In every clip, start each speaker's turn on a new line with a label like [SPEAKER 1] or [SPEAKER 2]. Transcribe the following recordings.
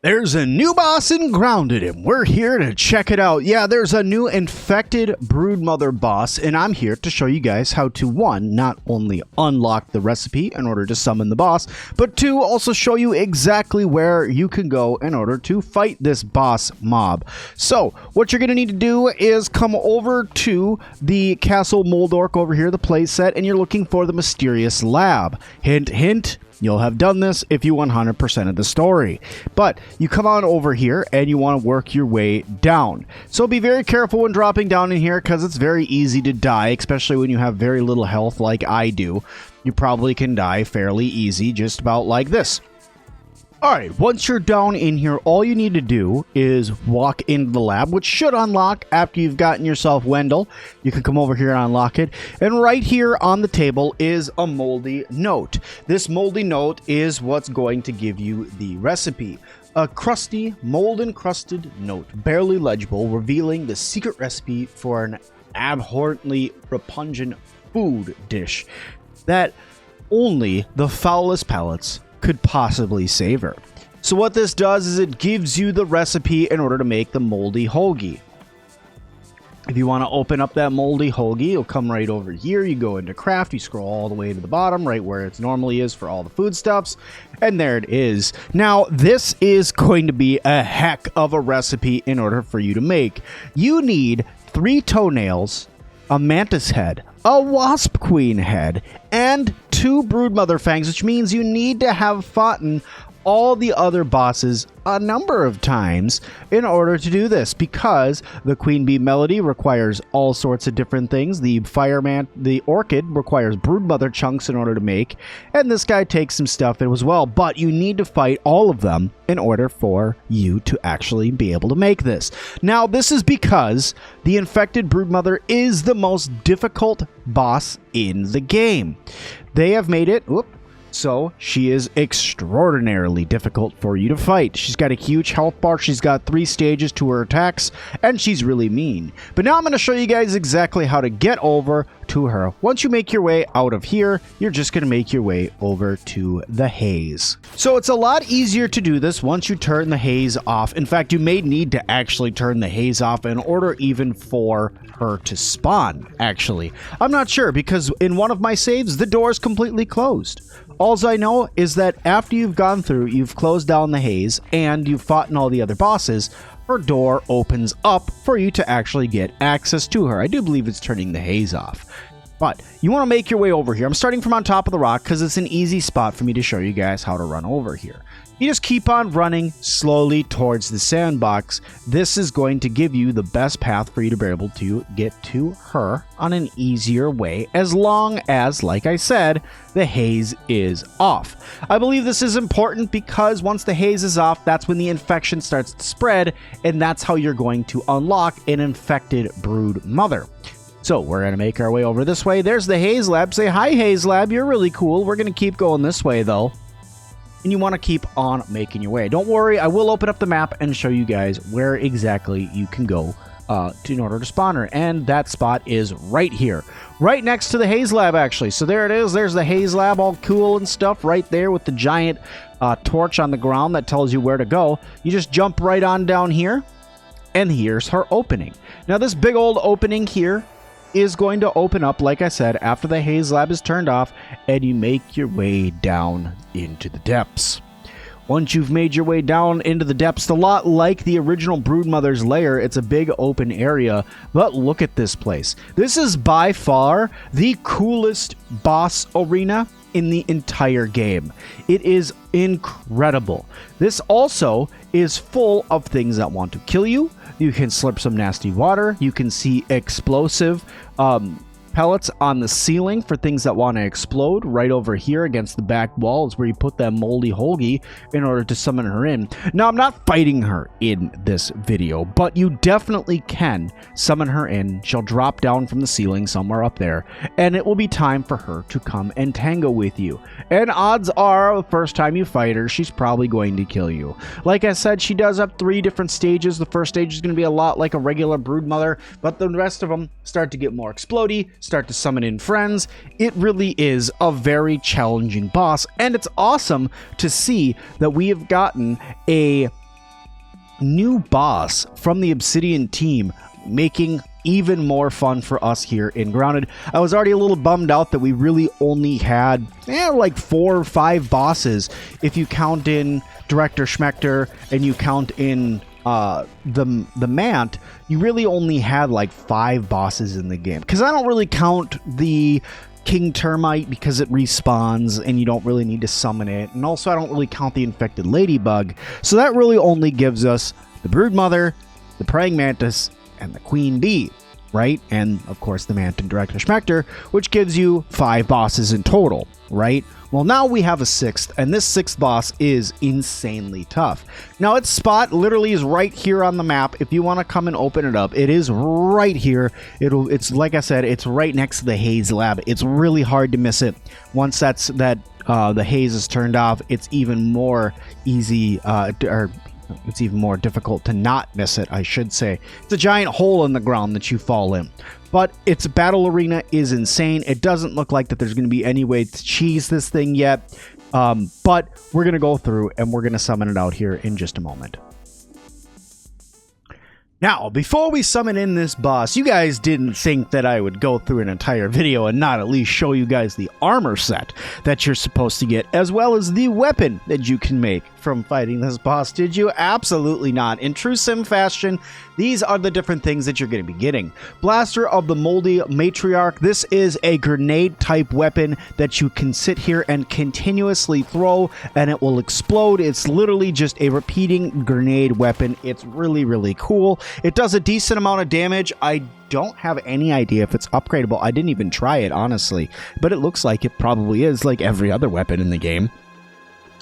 [SPEAKER 1] There's a new boss in Grounded, and we're here to check it out. Yeah, there's a new infected Broodmother boss, and I'm here to show you guys how to, one, not only unlock the recipe in order to summon the boss, but two, also show you exactly where you can go in order to fight this boss mob. So, what you're going to need to do is come over to the Castle Moldork over here, the playset, and you're looking for the mysterious lab. Hint, hint. You'll have done this if you 100% of the story. But you come on over here and you want to work your way down. So be very careful when dropping down in here because it's very easy to die, especially when you have very little health like I do. You probably can die fairly easy, just about like this. Alright, once you're down in here, all you need to do is walk into the lab, which should unlock after you've gotten yourself Wendell. You can come over here and unlock it. And right here on the table is a moldy note. This moldy note is what's going to give you the recipe. A crusty, mold-encrusted note, barely legible, revealing the secret recipe for an abhorrently repugnant food dish that only the foulest palates could possibly savor. So what this does is it gives you the recipe in order to make the moldy hoagie. If you want to open up that moldy hoagie, you'll come right over here. You go into craft, you scroll all the way to the bottom, right where it normally is for all the foodstuffs, and there it is. Now, this is going to be a heck of a recipe in order for you to make. You need 3 toenails, a mantis head, a wasp queen head, and 2 broodmother fangs, which means you need to have fought all the other bosses a number of times in order to do this, because the queen bee melody requires all sorts of different things. The orchid requires broodmother chunks in order to make, and this guy takes some stuff as well, but you need to fight all of them in order for you to actually be able to make this. Now, this is because the infected broodmother is the most difficult boss in the game. They have made it so she is extraordinarily difficult for you to fight. She's got a huge health bar, she's got 3 stages to her attacks, and she's really mean. But now I'm going to show you guys exactly how to get over to her. Once you make your way out of here, you're just going to make your way over to the haze. So it's a lot easier to do this once you turn the haze off. In fact, you may need to actually turn the haze off in order even for her to spawn, actually. I'm not sure, because in one of my saves, the door is completely closed. All I know is that after you've gone through, you've closed down the haze, and you've fought in all the other bosses, her door opens up for you to actually get access to her. I do believe it's turning the haze off. But you want to make your way over here. I'm starting from on top of the rock because it's an easy spot for me to show you guys how to run over here. You just keep on running slowly towards the sandbox. This is going to give you the best path for you to be able to get to her on an easier way, as long as, like I said, the haze is off. I believe this is important because once the haze is off, that's when the infection starts to spread, and that's how you're going to unlock an infected broodmother. So we're going to make our way over this way. There's the haze lab. Say hi, haze lab. You're really cool. We're going to keep going this way, though. And you want to keep on making your way. Don't worry, I will open up the map and show you guys where exactly you can go in order to spawn her. And that spot is right here, right next to the haze lab, actually. So there it is. There's the haze lab, all cool and stuff, right there with the giant torch on the ground that tells you where to go. You just jump right on down here, and here's her opening. Now, this big old opening here is going to open up, like I said, after the haze lab is turned off, and you make your way down into the depths. Once you've made your way down into the depths, a lot like the original Broodmother's lair, it's a big open area, but look at this place. This is by far the coolest boss arena in the entire game. It is incredible. This also is full of things that want to kill you. You can slurp some nasty water. You can see explosive pellets on the ceiling for things that want to explode. Right over here against the back wall is where you put that moldy hoagie in order to summon her in. Now, I'm not fighting her in this video, but you definitely can summon her in. She'll drop down from the ceiling somewhere up there, and it will be time for her to come and tango with you. And odds are, the first time you fight her, she's probably going to kill you. Like I said, she does have 3 different stages. The first stage is going to be a lot like a regular broodmother, but the rest of them start to get more explodey, start to summon in friends. It really is a very challenging boss, and it's awesome to see that we have gotten a new boss from the Obsidian team, making even more fun for us here in Grounded. I was already a little bummed out that we really only had like 4 or 5 bosses if you count in Director Schmechter and you count in the Mant. You really only had like 5 bosses in the game, because I don't really count the King Termite because it respawns and you don't really need to summon it, and also I don't really count the infected ladybug, so that really only gives us the Broodmother, the Praying Mantis, and the Queen Bee, right? And of course the Mant and Director Schmechter, which gives you 5 bosses in total, right? Well, now we have a 6th, and this 6th boss is insanely tough. Now, its spot literally is right here on the map. If you want to come and open it up, it is right here. It's like I said, it's right next to the haze lab. It's really hard to miss it. Once the haze is turned off, it's even more easy, it's even more difficult to not miss it, I should say. It's a giant hole in the ground that you fall in. But its battle arena is insane. It doesn't look like that there's going to be any way to cheese this thing yet. But we're going to go through and we're going to summon it out here in just a moment. Now, before we summon in this boss, you guys didn't think that I would go through an entire video and not at least show you guys the armor set that you're supposed to get, as well as the weapon that you can make from fighting this boss, did you? Absolutely not. In true Sim fashion, these are the different things that you're going to be getting. Blaster of the Moldy Matriarch. This is a grenade type weapon that you can sit here and continuously throw and it will explode. It's literally just a repeating grenade weapon. It's really, really cool. It does a decent amount of damage. I don't have any idea if it's upgradable. I didn't even try it, honestly, but it looks like it probably is, like every other weapon in the game.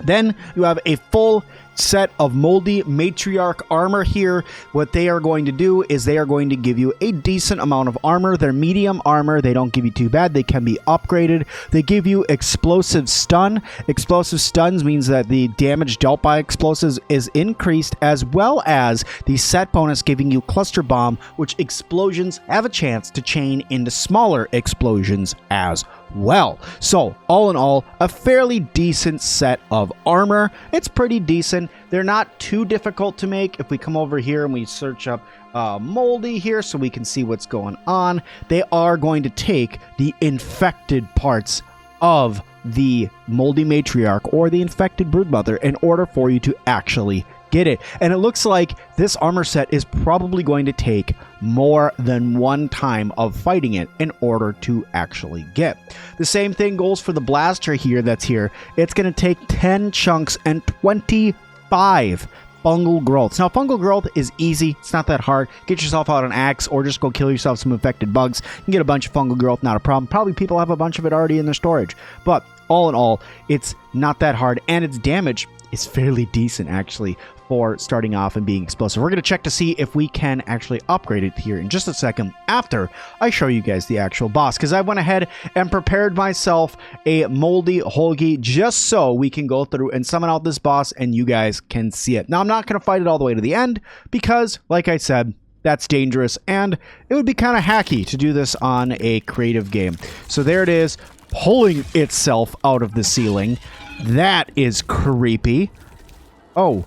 [SPEAKER 1] Then you have a full set of Moldy Matriarch armor here. What they are going to do is they are going to give you a decent amount of armor. They're medium armor. They don't give you too bad. They can be upgraded. They give you explosive stun. Explosive stuns means that the damage dealt by explosives is increased, as well as the set bonus giving you cluster bomb, which explosions have a chance to chain into smaller explosions as well. So all in all, a fairly decent set of armor. It's pretty decent. They're not too difficult to make. If we come over here and we search up Moldy here so we can see what's going on, they are going to take the infected parts of the Moldy Matriarch or the infected Broodmother in order for you to actually get it. And it looks like this armor set is probably going to take more than one time of fighting it in order to actually get. The same thing goes for the blaster here that's here. It's going to take 10 chunks and 25 fungal growths. Now, fungal growth is easy. It's not that hard. Get yourself out an axe or just go kill yourself some infected bugs. You can get a bunch of fungal growth, not a problem. Probably people have a bunch of it already in their storage. But all in all, it's not that hard, and its damage is fairly decent, actually, for starting off and being explosive. We're going to check to see if we can actually upgrade it here in just a second after I show you guys the actual boss, because I went ahead and prepared myself a moldy hoagie just so we can go through and summon out this boss and you guys can see it. Now, I'm not going to fight it all the way to the end because, like I said, that's dangerous and it would be kind of hacky to do this on a creative game. So there it is, pulling itself out of the ceiling. That is creepy. Oh,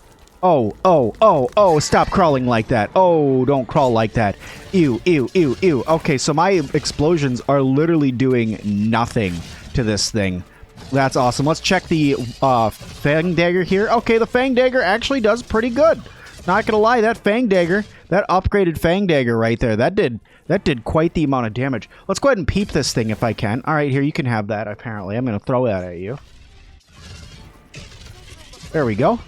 [SPEAKER 1] stop crawling like that. Oh, don't crawl like that. Ew, ew, ew, ew. Okay, so my explosions are literally doing nothing to this thing. That's awesome. Let's check the Fang Dagger here. Okay, the Fang Dagger actually does pretty good. Not gonna lie, that Fang Dagger, that upgraded Fang Dagger right there, that did quite the amount of damage. Let's go ahead and peep this thing if I can. All right, here, you can have that, apparently. I'm gonna throw that at you. There we go.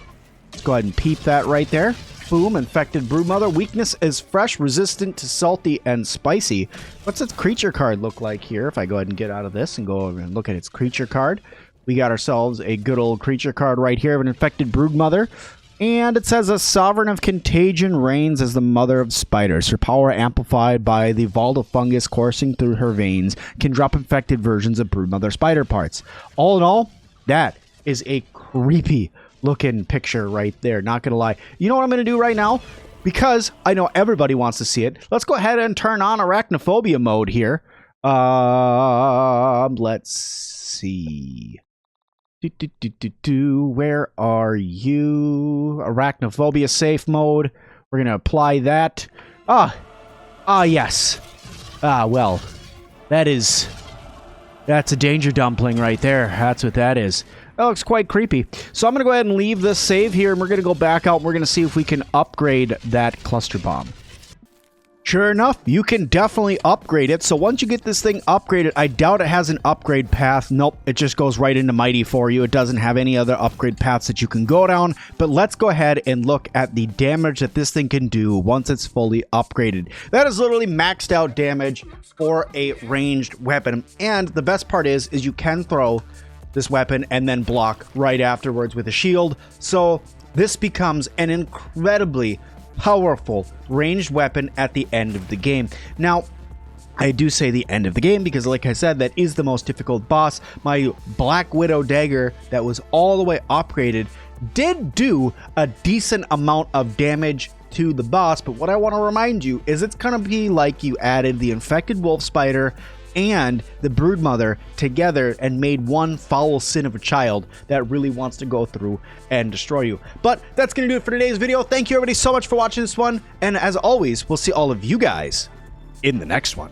[SPEAKER 1] Let's go ahead and peep that right there. Boom, infected Broodmother. Weakness is fresh, resistant to salty and spicy. What's its creature card look like here? If I go ahead and get out of this and go over and look at its creature card. We got ourselves a good old creature card right here of an infected Broodmother. And it says, a sovereign of contagion reigns as the mother of spiders. Her power, amplified by the vault of fungus coursing through her veins, can drop infected versions of Broodmother spider parts. All in all, that is a creepy looking picture right there, not gonna lie. You know what I'm gonna do right now? Because I know everybody wants to see it, let's go ahead and turn on arachnophobia mode here. Let's see. Where are you? Arachnophobia safe mode. We're going to apply that. Yes. Well, that's a danger dumpling right there. That's what that is. That looks quite creepy. So I'm going to go ahead and leave this save here, and we're going to go back out, and we're going to see if we can upgrade that cluster bomb. Sure enough, you can definitely upgrade it. So once you get this thing upgraded, I doubt it has an upgrade path. Nope, it just goes right into Mighty for you. It doesn't have any other upgrade paths that you can go down. But let's go ahead and look at the damage that this thing can do once it's fully upgraded. That is literally maxed out damage for a ranged weapon. And the best part is you can throw this weapon and then block right afterwards with a shield. So this becomes an incredibly powerful ranged weapon at the end of the game. Now, I do say the end of the game because, like I said, that is the most difficult boss. My Black Widow dagger that was all the way upgraded did do a decent amount of damage to the boss, but what I want to remind you is it's going to be like you added the infected wolf spider and the Broodmother together and made one foul sin of a child that really wants to go through and destroy you. But that's going to do it for today's video. Thank you everybody so much for watching this one, and as always, we'll see all of you guys in the next one.